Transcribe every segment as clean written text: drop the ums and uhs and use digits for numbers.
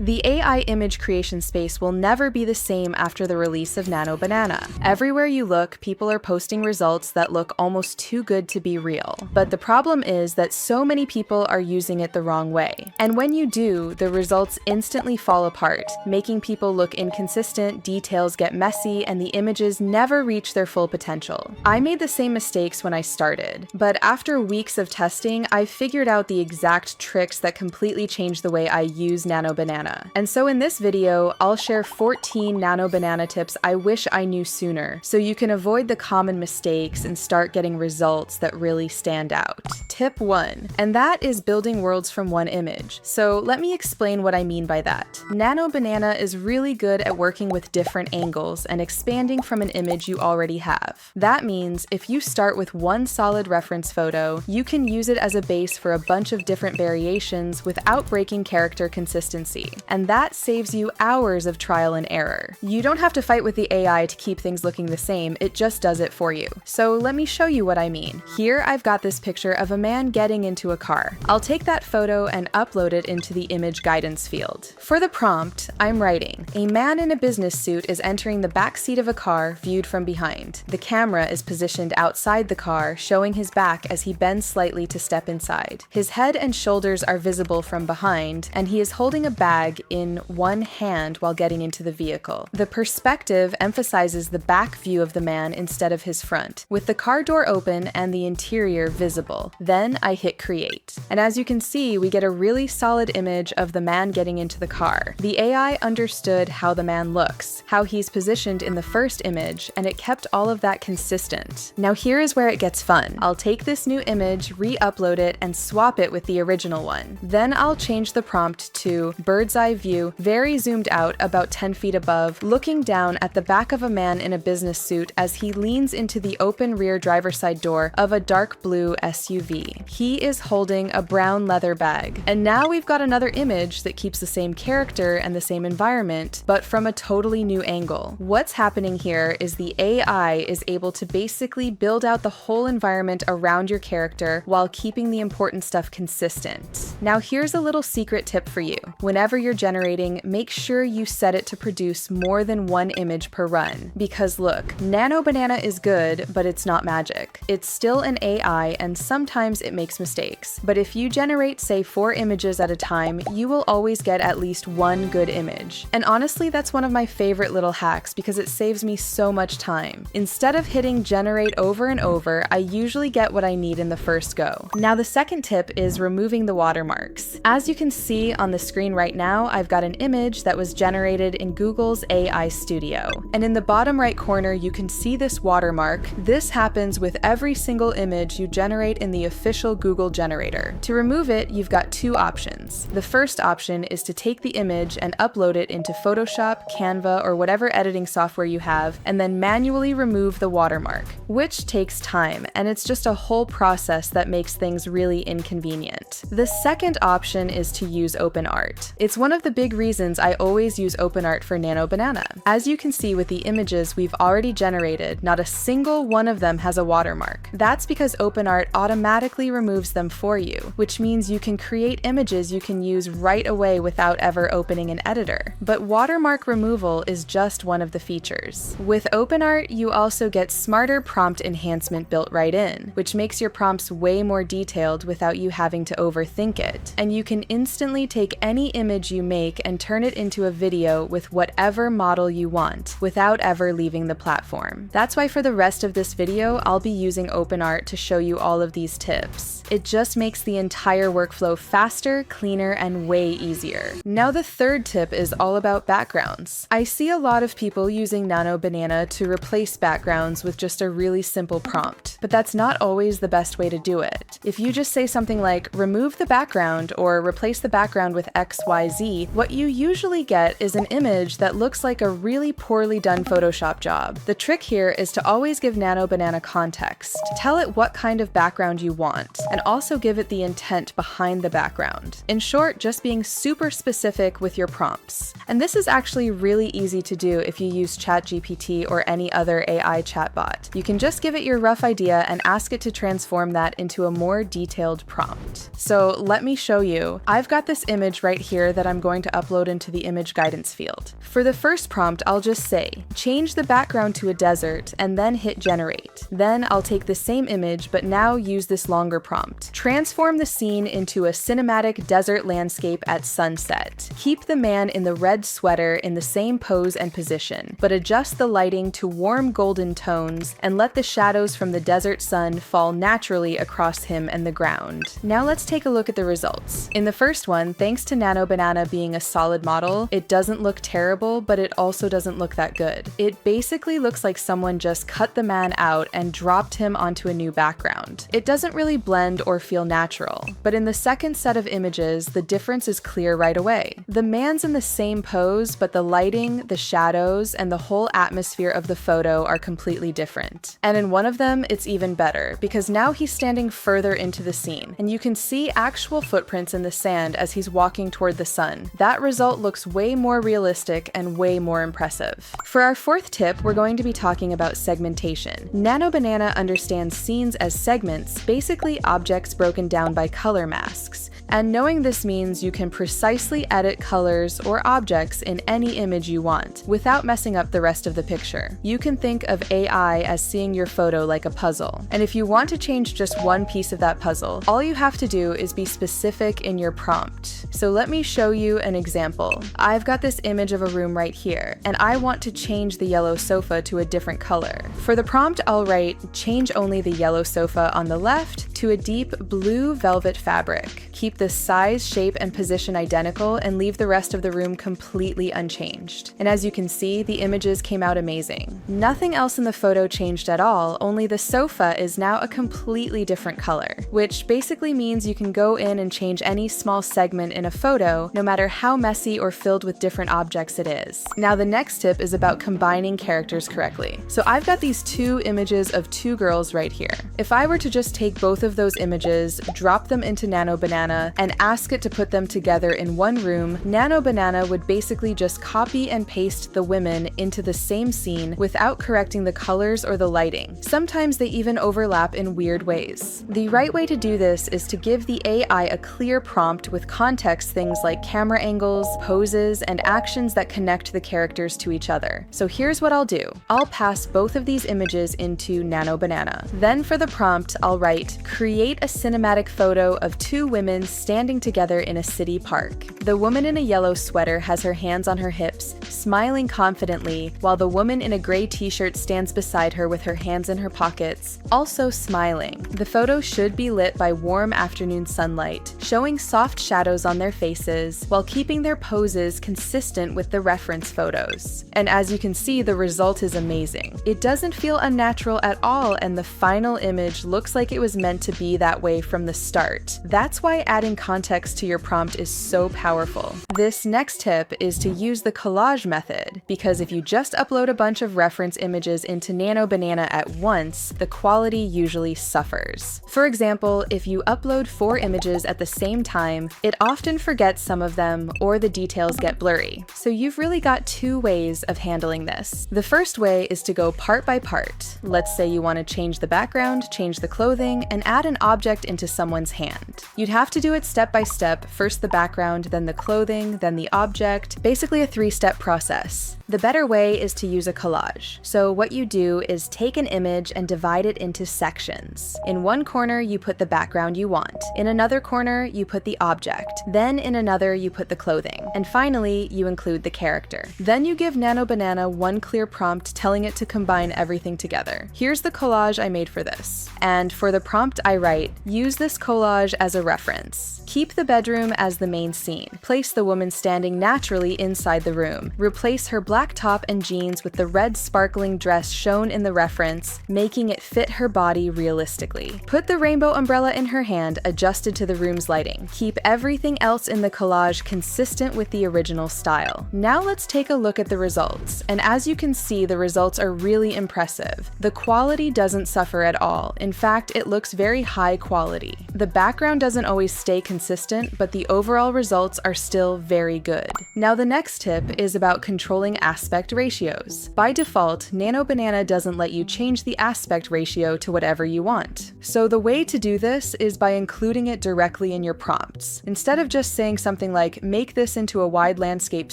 The AI image creation space will never be the same after the release of Nano Banana. Everywhere you look, people are posting results that look almost too good to be real. But the problem is that so many people are using it the wrong way. And when you do, the results instantly fall apart, making people look inconsistent, details get messy, and the images never reach their full potential. I made the same mistakes when I started, but after weeks of testing, I figured out the exact tricks that completely changed the way I use Nano Banana. And so in this video, I'll share 14 Nano Banana tips I wish I knew sooner, so you can avoid the common mistakes and start getting results that really stand out. Tip 1, and that is building worlds from one image. So let me explain what I mean by that. Nano Banana is really good at working with different angles and expanding from an image you already have. That means if you start with one solid reference photo, you can use it as a base for a bunch of different variations without breaking character consistency. And that saves you hours of trial and error. You don't have to fight with the AI to keep things looking the same, it just does it for you. So let me show you what I mean. Here I've got this picture of a man getting into a car. I'll take that photo and upload it into the image guidance field. For the prompt, I'm writing, a man in a business suit is entering the back seat of a car viewed from behind. The camera is positioned outside the car, showing his back as he bends slightly to step inside. His head and shoulders are visible from behind, and he is holding a bag in one hand while getting into the vehicle. The perspective emphasizes the back view of the man instead of his front, with the car door open and the interior visible. Then I hit create. And as you can see, we get a really solid image of the man getting into the car. The AI understood how the man looks, how he's positioned in the first image, and it kept all of that consistent. Now here is where it gets fun. I'll take this new image, re-upload it, and swap it with the original one. Then I'll change the prompt to bird's eye view, very zoomed out about 10 feet above, looking down at the back of a man in a business suit as he leans into the open rear driver's side door of a dark blue SUV. He is holding a brown leather bag. And now we've got another image that keeps the same character and the same environment, but from a totally new angle. What's happening here is the AI is able to basically build out the whole environment around your character while keeping the important stuff consistent. Now here's a little secret tip for you. Whenever you're generating, make sure you set it to produce more than one image per run. Because look, Nano Banana is good, but it's not magic. It's still an AI and sometimes it makes mistakes. But if you generate, say, 4 images at a time, you will always get at least one good image. And honestly, that's one of my favorite little hacks because it saves me so much time. Instead of hitting generate over and over, I usually get what I need in the first go. Now the second tip is removing the watermarks. As you can see on the screen right now, I've got an image that was generated in Google's AI Studio. And in the bottom right corner, you can see this watermark. This happens with every single image you generate in the official Google generator. To remove it, you've got 2 options. The first option is to take the image and upload it into Photoshop, Canva, or whatever editing software you have, and then manually remove the watermark, which takes time, and it's just a whole process that makes things really inconvenient. The second option is to use OpenArt. It's one of the big reasons I always use OpenArt for Nano Banana. As you can see with the images we've already generated, not a single one of them has a watermark. That's because OpenArt automatically removes them for you, which means you can create images you can use right away without ever opening an editor. But watermark removal is just one of the features. With OpenArt, you also get smarter prompt enhancement built right in, which makes your prompts way more detailed without you having to overthink it. And you can instantly take any image you make and turn it into a video with whatever model you want, without ever leaving the platform. That's why for the rest of this video, I'll be using OpenArt to show you all of these tips. It just makes the entire workflow faster, cleaner, and way easier. Now the third tip is all about backgrounds. I see a lot of people using Nano Banana to replace backgrounds with just a really simple prompt, but that's not always the best way to do it. If you just say something like, remove the background or replace the background with XYZ, what you usually get is an image that looks like a really poorly done Photoshop job. The trick here is to always give Nano Banana context. Tell it what kind of background you want, and also give it the intent behind the background. In short, just being super specific with your prompts. And this is actually really easy to do if you use ChatGPT or any other AI chatbot. You can just give it your rough idea idea and ask it to transform that into a more detailed prompt. So let me show you. I've got this image right here that I'm going to upload into the image guidance field. For the first prompt, I'll just say, change the background to a desert, and then hit generate. Then I'll take the same image, but now use this longer prompt. Transform the scene into a cinematic desert landscape at sunset. Keep the man in the red sweater in the same pose and position, but adjust the lighting to warm golden tones and let the shadows from the desert sun fall naturally across him and the ground. Now let's take a look at the results. In the first one, thanks to Nano Banana being a solid model, it doesn't look terrible, but it also doesn't look that good. It basically looks like someone just cut the man out and dropped him onto a new background. It doesn't really blend or feel natural, but in the second set of images, the difference is clear right away. The man's in the same pose, but the lighting, the shadows, and the whole atmosphere of the photo are completely different. And in one of them, it's even better, because now he's standing further into the scene, and you can see actual footprints in the sand as he's walking toward the sun. That result looks way more realistic and way more impressive. For our fourth tip, we're going to be talking about segmentation. Nano Banana understands scenes as segments, basically objects broken down by color masks. And knowing this means you can precisely edit colors or objects in any image you want, without messing up the rest of the picture. You can think of AI as seeing your photo like a puzzle. And if you want to change just one piece of that puzzle, all you have to do is be specific in your prompt. So let me show you an example. I've got this image of a room right here, and I want to change the yellow sofa to a different color. For the prompt, I'll write, change only the yellow sofa on the left to a deep blue velvet fabric. Keep the size, shape, and position identical and leave the rest of the room completely unchanged. And as you can see, the images came out amazing. Nothing else in the photo changed at all, only the sofa is now a completely different color, which basically means you can go in and change any small segment in a photo, no matter how messy or filled with different objects it is. Now the next tip is about combining characters correctly. So I've got these two images of two girls right here. If I were to just take both of those images, drop them into Nano Banana, and ask it to put them together in one room, Nano Banana would basically just copy and paste the women into the same scene without correcting the colors or the lighting. Sometimes they even overlap in weird ways. The right way to do this is to give the AI a clear prompt with context, things like camera angles, poses, and actions that connect the characters to each other. So here's what I'll do. I'll pass both of these images into Nano Banana. Then for the prompt, I'll write, create a cinematic photo of two women standing together in a city park. The woman in a yellow sweater has her hands on her hips, smiling confidently, while the woman in a gray t-shirt stands beside her with her hands in her pockets, also smiling. The photo should be lit by warm afternoon sunlight, showing soft shadows on their faces, while keeping their poses consistent with the reference photos. And as you can see, the result is amazing. It doesn't feel unnatural at all, and the final image looks like it was meant to be that way from the start. That's why adding context to your prompt is so powerful. This next tip is to use the collage method, because if you just upload a bunch of reference images into Nano Banana at once, the quality usually suffers. For example, if you upload 4 images at the same time, it often forgets some of them or the details get blurry. So you've really got 2 ways of handling this. The first way is to go part by part. Let's say you want to change the background, change the clothing, and add an object into someone's hand. You'd have to do it step by step, first the background, then the clothing, then the object, basically a 3-step process. The better way is to use a collage. So what you do is take an image and divide it into sections. In one corner, you put the background you want. In another corner, you put the object. Then in another, you put the clothing. And finally, you include the character. Then you give Nano Banana one clear prompt telling it to combine everything together. Here's the collage I made for this. And for the prompt I write, use this collage as a reference. Keep the bedroom as the main scene. Place the woman standing naturally inside the room. Replace her black top and jeans with the red sparkling dress shown in the reference, making it fit her body realistically. Put the rainbow umbrella in her hand, adjusted to the room's lighting. Keep everything else in the collage consistent with the original style. Now let's take a look at the results. And as you can see, the results are really impressive. The quality doesn't suffer at all. In fact, it looks very high quality. The background doesn't always stay consistent, but the overall results are still very good. Now the next tip is about controlling aspect ratios. By default, Nano Banana doesn't let you change the aspect ratio to whatever you want. So the way to do this is by including it directly in your prompts. Instead of just saying something like, make this into a wide landscape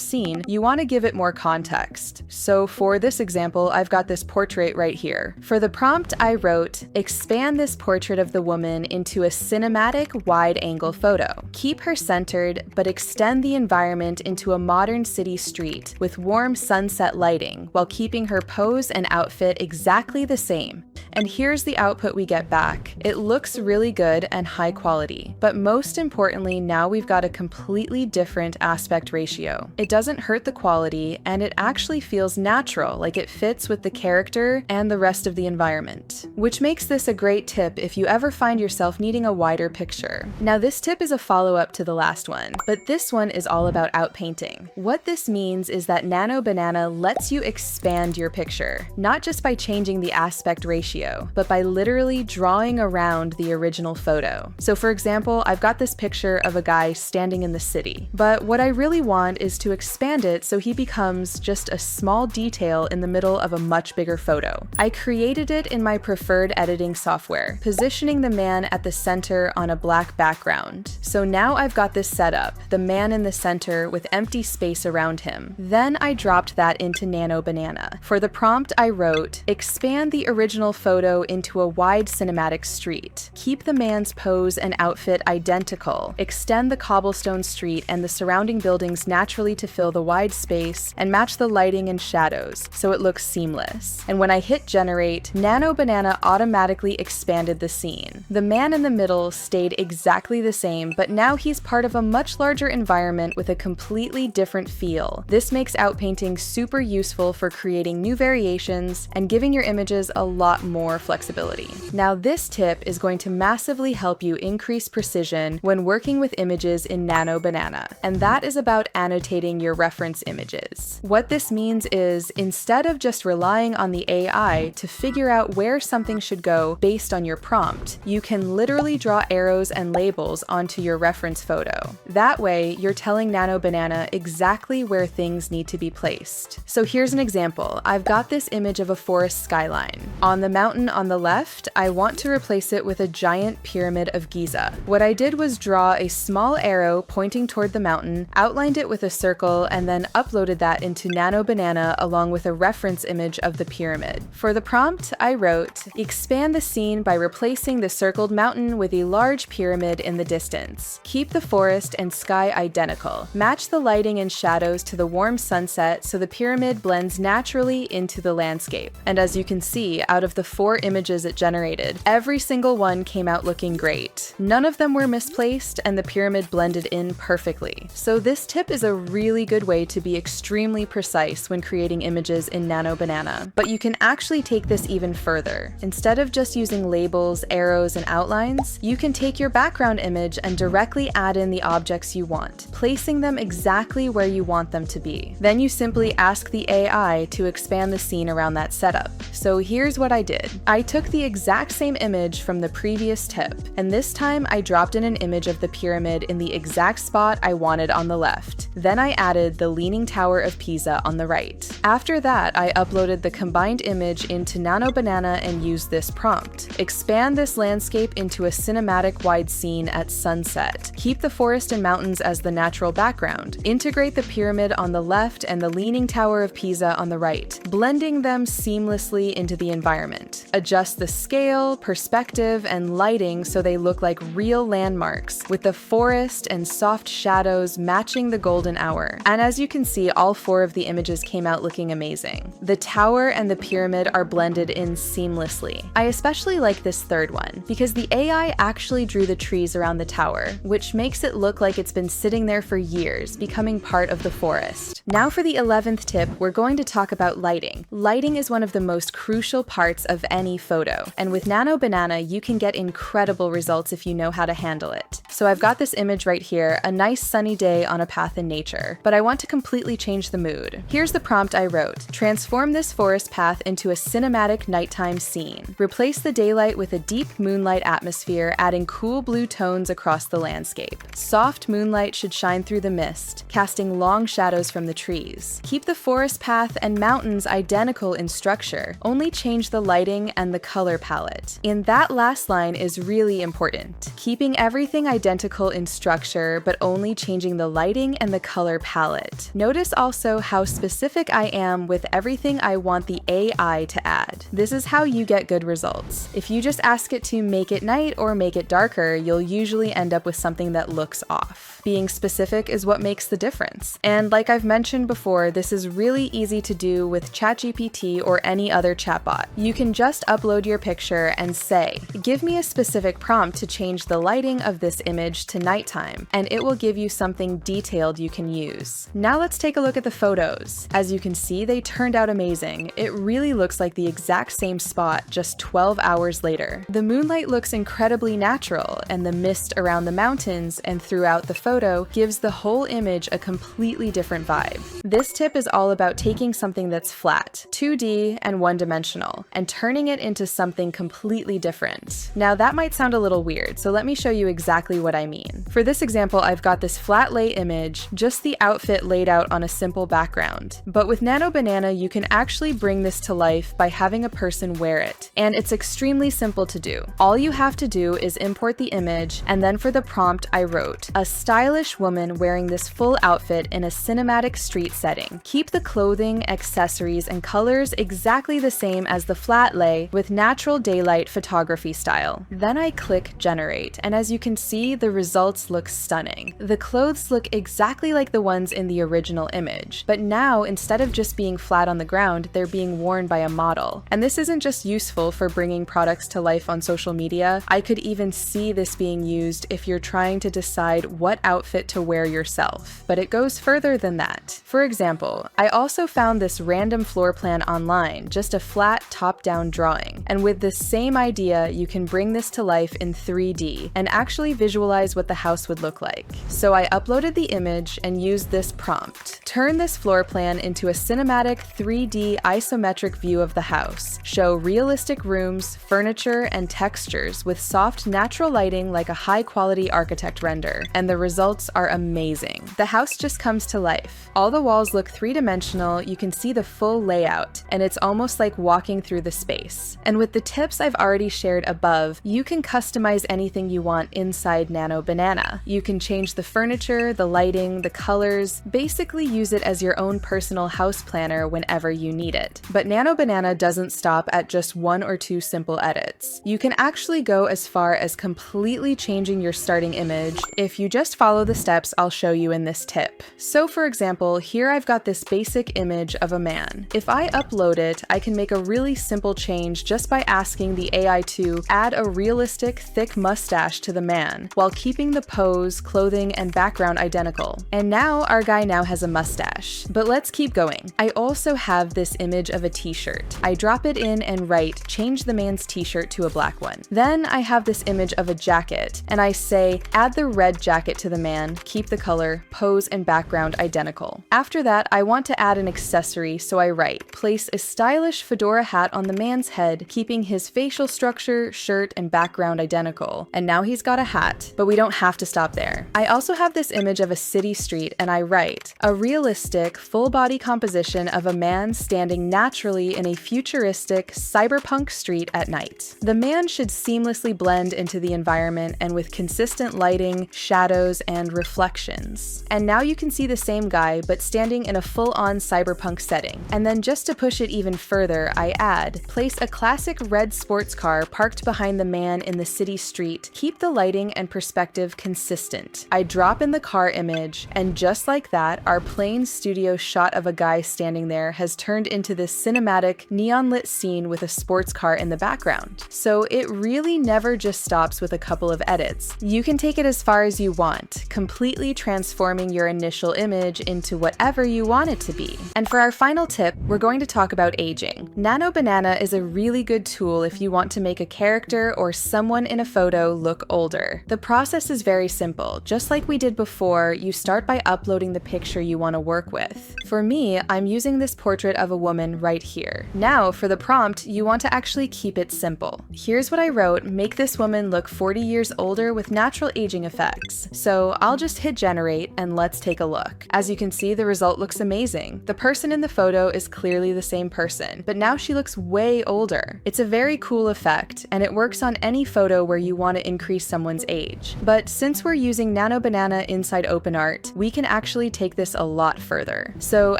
scene, you want to give it more context. So for this example, I've got this portrait right here. For the prompt, I wrote, expand this portrait of the woman into a cinematic wide-angle photo. Keep her centered, but extend the environment into a modern city street with warm sunset lighting while keeping her pose and outfit exactly the same. And here's the output we get back. It looks really good and high quality, but most importantly, now we've got a completely different aspect ratio. It doesn't hurt the quality, and it actually feels natural, like it fits with the character and the rest of the environment, which makes this a great tip if you ever find yourself needing a wider picture. Now, this tip is a follow-up to the last one, but this one is all about outpainting. What this means is that Nano Banana lets you expand your picture, not just by changing the aspect ratio, but by literally drawing around the original photo. So for example, I've got this picture of a guy standing in the city, but what I really want is to expand it so he becomes just a small detail in the middle of a much bigger photo. I created it in my preferred editing software, positioning the man at the center on a black background. So now I've got this set up, the man in the center with empty space around him. Then I dropped that into Nano Banana. For the prompt, I wrote, expand the original photo into a wide cinematic street. Keep the man's pose and outfit identical. Extend the cobblestone street and the surrounding buildings naturally to fill the wide space and match the lighting and shadows so it looks seamless. And when I hit generate, Nano Banana automatically expanded the scene. The man in the middle stayed exactly the same, but now he's part of a much larger environment with a completely different feel. This makes outpainting super useful for creating new variations and giving your images a lot more flexibility. Now, this tip is going to massively help you increase precision when working with images in Nano Banana, and that is about annotating your reference images. What this means is, instead of just relying on the AI to figure out where something should go based on your prompt, you can literally draw arrows and labels onto your reference photo. That way, you're telling Nano Banana exactly where things need to be placed. So here's an example. I've got this image of a forest skyline. On the mountain on the left, I want to replace it with a giant pyramid of Giza. What I did was draw a small arrow pointing toward the mountain, outlined it with a circle, and then uploaded that into Nano Banana along with a reference image of the pyramid. For the prompt, I wrote, expand the scene by replacing the circled mountain with a large pyramid in the distance. Keep the forest and sky identical. Match the lighting and shadows to the warm sunset so the pyramid blends naturally into the landscape. And as you can see, out of the 4 images it generated, every single one came out looking great. None of them were misplaced, and the pyramid blended in perfectly. So this tip is a really good way to be extremely precise when creating images in Nano Banana. But you can actually take this even further. Instead of just using labels, arrows, and outlines, you can take your background image and directly add in the objects you want, placing them exactly where you want them to be. Then you simply ask the AI to expand the scene around that setup. So here's what I did. I took the exact same image from the previous tip, and this time I dropped in an image of the pyramid in the exact spot I wanted on the left. Then I added the Leaning Tower of Pisa on the right. After that, I uploaded the combined image into Nano Banana and used this prompt. Expand this landscape into a cinematic wide scene at sunset. Keep the forest and mountains as the natural background. Integrate the pyramid on the left and the Leaning Tower of Pisa on the right, blending them seamlessly into the environment. Adjust the scale, perspective, and lighting so they look like real landmarks, with the forest and soft shadows matching the golden hour. And as you can see, all 4 of the images came out looking amazing. The tower and the pyramid are blended in seamlessly. I especially like this third one, because the AI actually drew the trees around the tower, which makes it look like it's been sitting there for years, becoming part of the forest. Now for the 11th tip, we're going to talk about lighting. Lighting is one of the most crucial parts of any photo, and with Nano Banana, you can get incredible results if you know how to handle it. So I've got this image right here, a nice sunny day on a path in nature, but I want to completely change the mood. Here's the prompt I wrote. Transform this forest path into a cinematic nighttime scene. Replace the daylight with a deep moonlight atmosphere, adding cool blue tones across the landscape. Soft moonlight should shine through the mist, casting long shadows from the trees. Keep the forest path and mountains identical in structure, only change the lighting lighting, and the color palette. And that last line is really important, keeping everything identical in structure, but only changing the lighting and the color palette. Notice also how specific I am with everything I want the AI to add. This is how you get good results. If you just ask it to make it night or make it darker, you'll usually end up with something that looks off. Being specific is what makes the difference. And like I've mentioned before, this is really easy to do with ChatGPT or any other chatbot. You can just upload your picture and say, give me a specific prompt to change the lighting of this image to nighttime, and it will give you something detailed you can use. Now let's take a look at the photos. As you can see, they turned out amazing. It really looks like the exact same spot just 12 hours later. The moonlight looks incredibly natural, and the mist around the mountains and throughout the photo gives the whole image a completely different vibe. This tip is all about taking something that's flat, 2D and one-dimensional, and turning it into something completely different. Now that might sound a little weird, so let me show you exactly what I mean. For this example, I've got this flat lay image, just the outfit laid out on a simple background. But with Nano Banana, you can actually bring this to life by having a person wear it, and it's extremely simple to do. All you have to do is import the image, and then for the prompt I wrote, a stylish woman wearing this full outfit in a cinematic street setting. Keep the clothing, accessories, and colors exactly the same as the flat lay with natural daylight photography style. Then I click generate, and as you can see, the results look stunning. The clothes look exactly like the ones in the original image, but now instead of just being flat on the ground, they're being worn by a model. And this isn't just useful for bringing products to life on social media. I could even see this being used if you're trying to decide what outfit to wear yourself. But it goes further than that. For example, I also found this random floor plan online, just a flat top-down drawing. And with the same idea, you can bring this to life in 3D and actually visualize what the house would look like. So I uploaded the image and used this prompt. Turn this floor plan into a cinematic 3D isometric view of the house. Show realistic rooms, furniture, and textures with soft natural lighting like a high-quality architect render. And the results are amazing. The house just comes to life. All the walls look three-dimensional, you can see the full layout, and it's almost like walking through the space. And with the tips I've already shared above, you can customize anything you want inside Nano Banana. You can change the furniture, the lighting, the colors, basically use it as your own personal house planner whenever you need it. But Nano Banana doesn't stop at just 1 or 2 simple edits. You can actually go as far as completely changing your starting image if you just follow the steps I'll show you in this tip. So for example, here I've got this basic image of a man. If I upload it, I can make a really simple change just by asking the AI to add a realistic, thick mustache to the man, while keeping the pose, clothing, and background identical. And now our guy now has a mustache. But let's keep going. I also have this image of a t-shirt. I drop it in and write, change the man's t-shirt to a black one. Then I have this image of a jacket, and I say, add the red jacket to the man, keep the color, pose, and background identical. After that, I want to add an accessory, so I write, place a stylish fedora hat on the man's head, keeping his facial structure, shirt, and background identical. And now he's got a hat, but we don't have to stop there. I also have this image of a city street, and I write, a realistic, full-body composition of a man standing naturally in a futuristic, cyberpunk street at night. The man should seamlessly blend into the environment and with consistent lighting, shadows, and reflections. And now you can see the same guy, but standing in a full-on cyberpunk setting. And then just to push it even further, I add, place a classic red sports car parked behind the man in the city street, keep the lighting and perspective consistent. I drop in the car image, and just like that, our plain studio shot of a guy standing there has turned into this cinematic, neon-lit scene with a sports car in the background. So it really never just stops with a couple of edits. You can take it as far as you want, completely transforming your initial image into whatever you want it to be. And for our final tip, we're going to talk about aging. Nano Banana is a really good tool if you want to make a character or someone in a photo look older. The process is very simple. Just like we did before, you start by uploading the picture you want to work with. For me, I'm using this portrait of a woman right here. Now, for the prompt, you want to actually keep it simple. Here's what I wrote, make this woman look 40 years older with natural aging effects. So I'll just hit generate and let's take a look. As you can see, the result looks amazing. The person in the photo is clearly the same person, but now she looks way way older. It's a very cool effect, and it works on any photo where you want to increase someone's age. But since we're using Nano Banana inside OpenArt, we can actually take this a lot further. So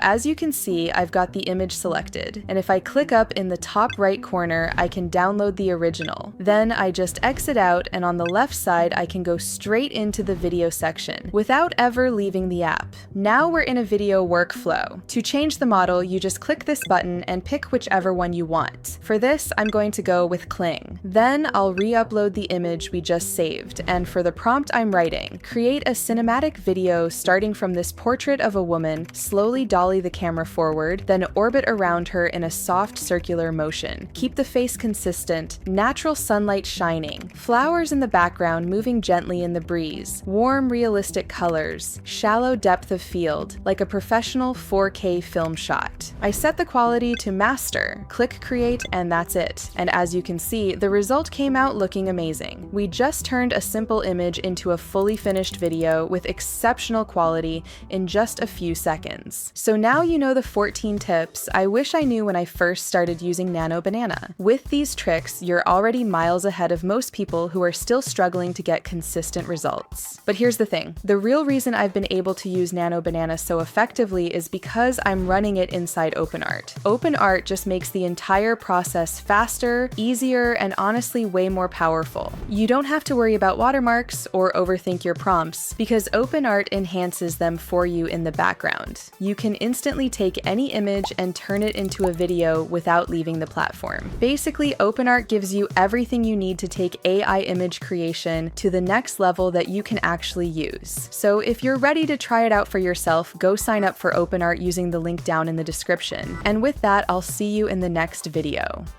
as you can see, I've got the image selected, and if I click up in the top right corner, I can download the original. Then I just exit out, and on the left side, I can go straight into the video section without ever leaving the app. Now we're in a video workflow. To change the model, you just click this button and pick whichever one you want. For this, I'm going to go with Cling. Then I'll re-upload the image we just saved, and for the prompt I'm writing, create a cinematic video starting from this portrait of a woman, slowly dolly the camera forward, then orbit around her in a soft circular motion. Keep the face consistent, natural sunlight shining, flowers in the background moving gently in the breeze, warm realistic colors, shallow depth of field, like a professional 4K film shot. I set the quality to master, click create, and that's it. And as you can see, the result came out looking amazing. We just turned a simple image into a fully finished video with exceptional quality in just a few seconds. So now you know the 14 tips I wish I knew when I first started using Nano Banana. With these tricks, you're already miles ahead of most people who are still struggling to get consistent results. But here's the thing, the real reason I've been able to use Nano Banana so effectively is because I'm running it inside OpenArt. OpenArt just makes the entire process faster, easier, and honestly way more powerful. You don't have to worry about watermarks or overthink your prompts because OpenArt enhances them for you in the background. You can instantly take any image and turn it into a video without leaving the platform. Basically, OpenArt gives you everything you need to take AI image creation to the next level that you can actually use. So if you're ready to try it out for yourself, go sign up for OpenArt using the link down in the description. And with that, I'll see you in the next video.